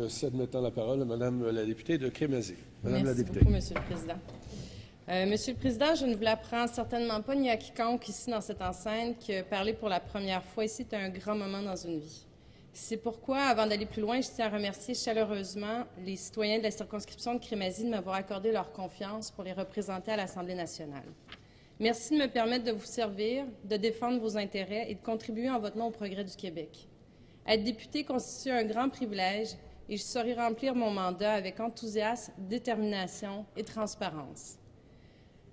je cède maintenant la parole à Mme la députée de Crémazie. Madame la députée. Merci beaucoup, Monsieur le Président. Monsieur le Président, je ne vous l'apprends certainement pas ni à quiconque ici dans cette enceinte que parler pour la première fois ici est un grand moment dans une vie. C'est pourquoi, avant d'aller plus loin, je tiens à remercier chaleureusement les citoyens de la circonscription de Crémazie de m'avoir accordé leur confiance pour les représenter à l'Assemblée nationale. Merci de me permettre de vous servir, de défendre vos intérêts et de contribuer en votre nom au progrès du Québec. Être député constitue un grand privilège et je saurai remplir mon mandat avec enthousiasme, détermination et transparence.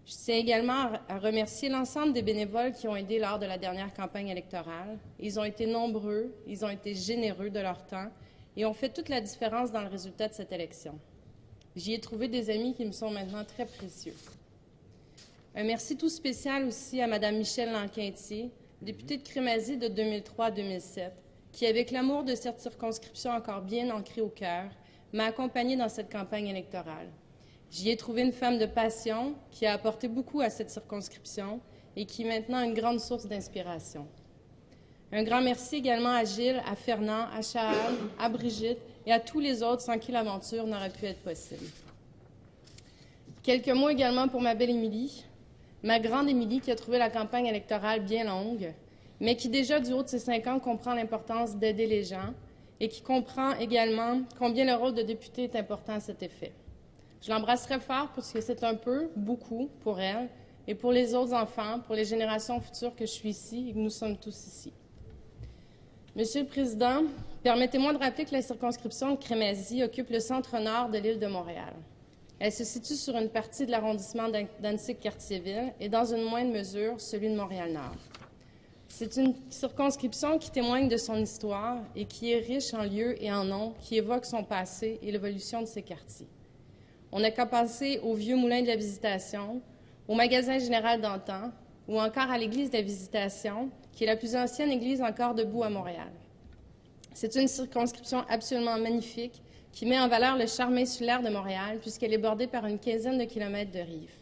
Je tiens également à remercier l'ensemble des bénévoles qui ont aidé lors de la dernière campagne électorale. Ils ont été nombreux, ils ont été généreux de leur temps et ont fait toute la différence dans le résultat de cette élection. J'y ai trouvé des amis qui me sont maintenant très précieux. Un merci tout spécial aussi à Mme Michèle Lanquintier, députée de Crémazie de 2003 à 2007, qui, avec l'amour de cette circonscription encore bien ancrée au cœur, m'a accompagnée dans cette campagne électorale. J'y ai trouvé une femme de passion qui a apporté beaucoup à cette circonscription et qui est maintenant une grande source d'inspiration. Un grand merci également à Gilles, à Fernand, à Charles, à Brigitte et à tous les autres sans qui l'aventure n'aurait pu être possible. Quelques mots également pour ma belle Émilie, ma grande Émilie qui a trouvé la campagne électorale bien longue, mais qui déjà du haut de ses 5 ans comprend l'importance d'aider les gens et qui comprend également combien le rôle de député est important à cet effet. Je l'embrasserai fort parce que c'est un peu, beaucoup, pour elle et pour les autres enfants, pour les générations futures que je suis ici et que nous sommes tous ici. Monsieur le Président, permettez-moi de rappeler que la circonscription de Crémazie occupe le centre-nord de l'île de Montréal. Elle se situe sur une partie de l'arrondissement d'Annecy-Cartierville et, dans une moindre mesure, celui de Montréal-Nord. C'est une circonscription qui témoigne de son histoire et qui est riche en lieux et en noms qui évoquent son passé et l'évolution de ses quartiers. On n'a qu'à penser au vieux moulin de la Visitation, au magasin général d'antan ou encore à l'église de la Visitation, qui est la plus ancienne église encore debout à Montréal. C'est une circonscription absolument magnifique qui met en valeur le charme insulaire de Montréal puisqu'elle est bordée par une quinzaine de kilomètres de rives.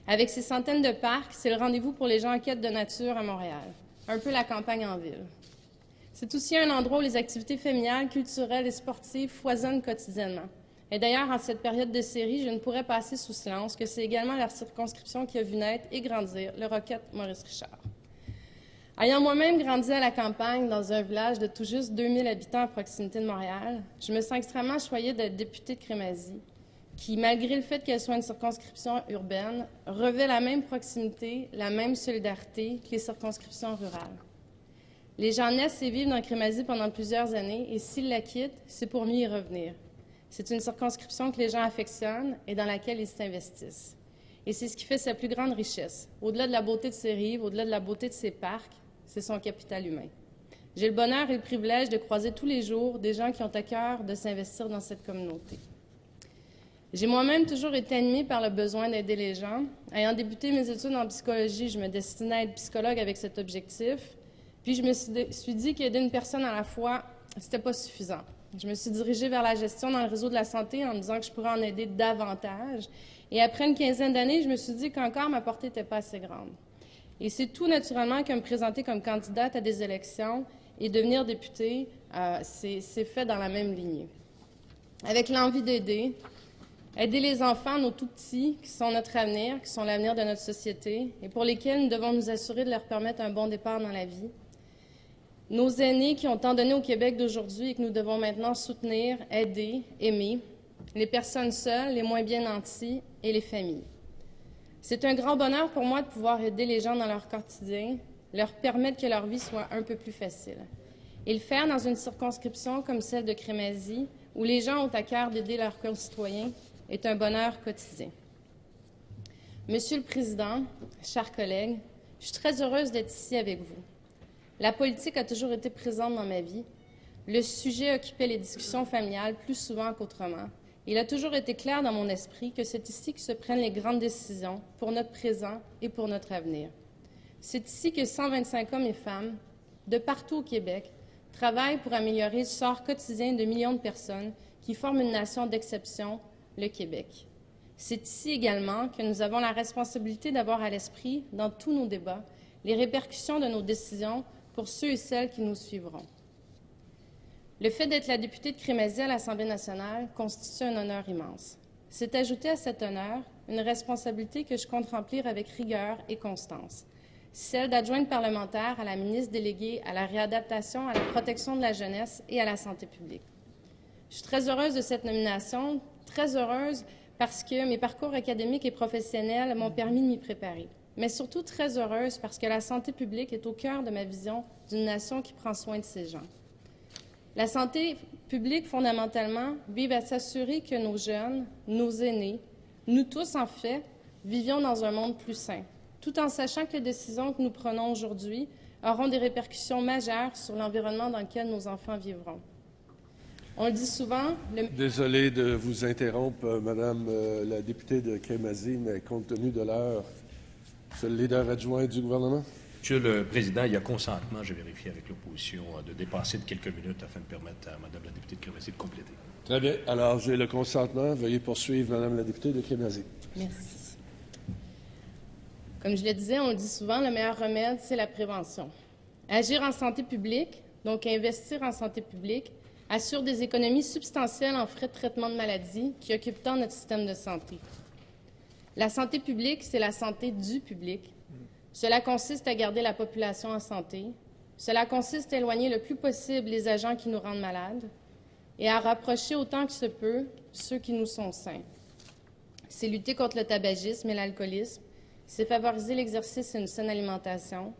Avec ses centaines de parcs, c'est le rendez-vous pour les gens en quête de nature à Montréal, un peu la campagne en ville. C'est aussi un endroit où les activités familiales, culturelles et sportives foisonnent quotidiennement. Et d'ailleurs, en cette période de série, je ne pourrais passer sous silence que c'est également la circonscription qui a vu naître et grandir le Rocket Maurice Richard. Ayant moi-même grandi à la campagne, dans un village de tout juste 2000 habitants à proximité de Montréal, je me sens extrêmement choyée d'être députée de Crémazie, qui, malgré le fait qu'elle soit une circonscription urbaine, revêt la même proximité, la même solidarité que les circonscriptions rurales. Les gens naissent et vivent dans Crémazie pendant plusieurs années, et s'ils la quittent, c'est pour mieux y revenir. C'est une circonscription que les gens affectionnent et dans laquelle ils s'investissent. Et c'est ce qui fait sa plus grande richesse. Au-delà de la beauté de ses rives, au-delà de la beauté de ses parcs, c'est son capital humain. J'ai le bonheur et le privilège de croiser tous les jours des gens qui ont à cœur de s'investir dans cette communauté. J'ai moi-même toujours été animée par le besoin d'aider les gens. Ayant débuté mes études en psychologie, je me destinais à être psychologue avec cet objectif. Puis je me suis dit qu'aider une personne à la fois, c'était pas suffisant. Je me suis dirigée vers la gestion dans le réseau de la santé en me disant que je pourrais en aider davantage. Et après une quinzaine d'années, je me suis dit qu'encore ma portée n'était pas assez grande. Et c'est tout naturellement que me présenter comme candidate à des élections et devenir députée, c'est fait dans la même lignée. Avec l'envie d'aider, aider les enfants, nos tout-petits, qui sont notre avenir, qui sont l'avenir de notre société et pour lesquels nous devons nous assurer de leur permettre un bon départ dans la vie. Nos aînés qui ont tant donné au Québec d'aujourd'hui et que nous devons maintenant soutenir, aider, aimer, les personnes seules, les moins bien nantis et les familles. C'est un grand bonheur pour moi de pouvoir aider les gens dans leur quotidien, leur permettre que leur vie soit un peu plus facile. Et le faire dans une circonscription comme celle de Crémazie, où les gens ont à cœur d'aider leurs concitoyens, est un bonheur quotidien. Monsieur le Président, chers collègues, je suis très heureuse d'être ici avec vous. La politique a toujours été présente dans ma vie. Le sujet occupait les discussions familiales plus souvent qu'autrement. Il a toujours été clair dans mon esprit que c'est ici que se prennent les grandes décisions pour notre présent et pour notre avenir. C'est ici que 125 hommes et femmes, de partout au Québec, travaillent pour améliorer le sort quotidien de millions de personnes qui forment une nation d'exception, le Québec. C'est ici également que nous avons la responsabilité d'avoir à l'esprit, dans tous nos débats, les répercussions de nos décisions pour ceux et celles qui nous suivront. Le fait d'être la députée de Crémazie à l'Assemblée nationale constitue un honneur immense. C'est ajouté à cet honneur une responsabilité que je compte remplir avec rigueur et constance, celle d'adjointe parlementaire à la ministre déléguée à la réadaptation, à la protection de la jeunesse et à la santé publique. Je suis très heureuse de cette nomination, très heureuse parce que mes parcours académiques et professionnels m'ont permis de m'y préparer, mais surtout très heureuse parce que la santé publique est au cœur de ma vision d'une nation qui prend soin de ses gens. La santé publique, fondamentalement, vise à s'assurer que nos jeunes, nos aînés, nous tous, en fait, vivions dans un monde plus sain, tout en sachant que les décisions que nous prenons aujourd'hui auront des répercussions majeures sur l'environnement dans lequel nos enfants vivront. On le dit souvent... Désolé de vous interrompre, Madame la députée de Crémazie, mais compte tenu de l'heure, c'est le leader adjoint du gouvernement? Monsieur le Président, il y a consentement, j'ai vérifié avec l'opposition, de dépasser de quelques minutes afin de permettre à Madame la députée de Crémazie de compléter. Très bien. Alors, j'ai le consentement. Veuillez poursuivre, Madame la députée de Crémazie. Merci. Comme je le disais, on le dit souvent, le meilleur remède, c'est la prévention. Agir en santé publique, donc investir en santé publique, assure des économies substantielles en frais de traitement de maladies qui occupent tant notre système de santé. La santé publique, c'est la santé du public. Cela consiste à garder la population en santé. Cela consiste à éloigner le plus possible les agents qui nous rendent malades et à rapprocher autant que se peut ceux qui nous sont sains. C'est lutter contre le tabagisme et l'alcoolisme. C'est favoriser l'exercice et une saine alimentation.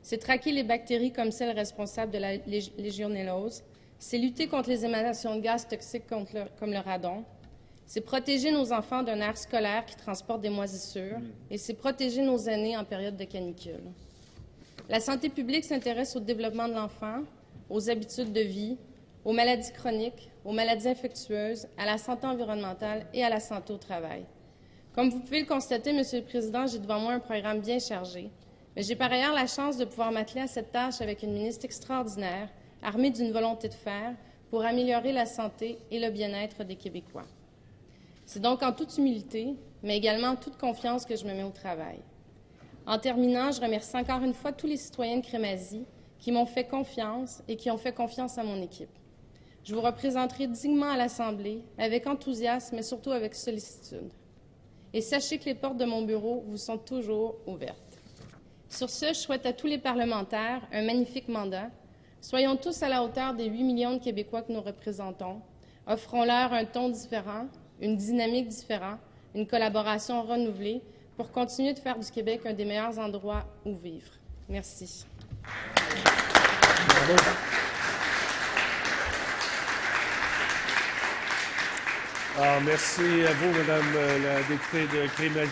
C'est traquer les bactéries comme celles responsables de la légionellose. C'est lutter contre les émanations de gaz toxiques comme le radon. C'est protéger nos enfants d'un air scolaire qui transporte des moisissures. Et c'est protéger nos aînés en période de canicule. La santé publique s'intéresse au développement de l'enfant, aux habitudes de vie, aux maladies chroniques, aux maladies infectieuses, à la santé environnementale et à la santé au travail. Comme vous pouvez le constater, Monsieur le Président, j'ai devant moi un programme bien chargé. Mais j'ai par ailleurs la chance de pouvoir m'atteler à cette tâche avec une ministre extraordinaire, armée d'une volonté de faire pour améliorer la santé et le bien-être des Québécois. C'est donc en toute humilité, mais également en toute confiance que je me mets au travail. En terminant, je remercie encore une fois tous les citoyens de Crémazie qui m'ont fait confiance et qui ont fait confiance à mon équipe. Je vous représenterai dignement à l'Assemblée, avec enthousiasme, mais surtout avec sollicitude. Et sachez que les portes de mon bureau vous sont toujours ouvertes. Sur ce, je souhaite à tous les parlementaires un magnifique mandat. Soyons tous à la hauteur des 8 millions de Québécois que nous représentons. Offrons-leur un ton différent, une dynamique différente, une collaboration renouvelée pour continuer de faire du Québec un des meilleurs endroits où vivre. Merci. Alors, merci à vous, Madame la députée de Crémazie.